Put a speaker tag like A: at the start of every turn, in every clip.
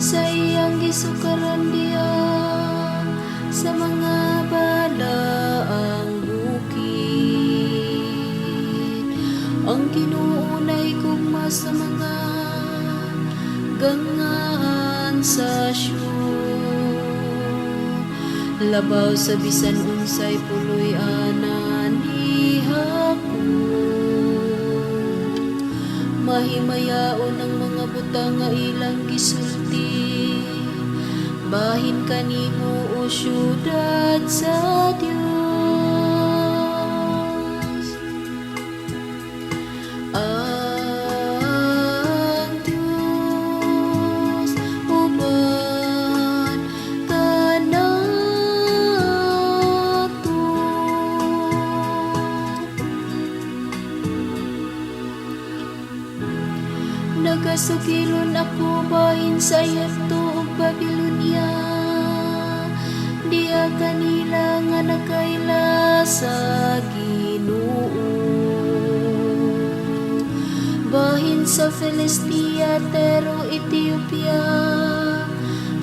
A: sa iyang gisukaran diya sa mga balaang bukid. Ang Ginoo nay gugma sa mga gangaan sa labaw sa bisan unsay puloy ana ni mahimayaon ang mga butang nga ilang gisulti, bahin kanimo o syudad sa Dios. Ang Dios uban kanato, nagasugilon ako bahin sa yato ug Babilonia, diya kanila nga nakaila sa Ginoo. Bahin sa Filistia, Tero, Ethiopia,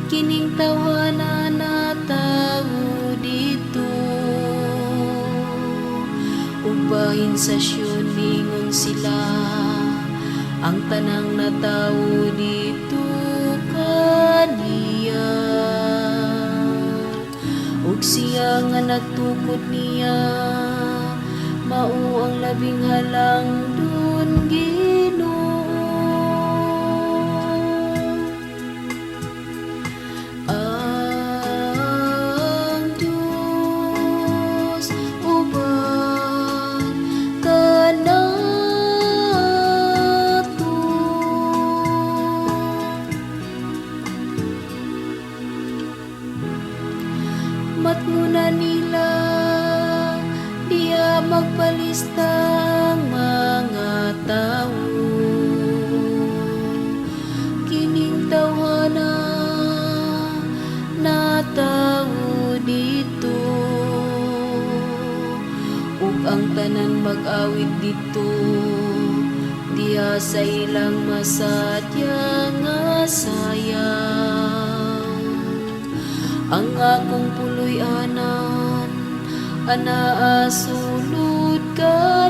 A: kining tawanan na tawo dito. Ug bahin sa Sion, mingon sila, ang tanang na tawo dito kaniya. Ug siya nga nagtukod niya, mao ang labing halang dun Ginoo. Ang Diyos uban kanato, matmuna nila diya magpalistang mga tao, kining tawhana na tao dito, ug ang tanan mag-awit dito, diya sa ilang masadya nga sayang. Ang akong puloy anan, anaa sulod ka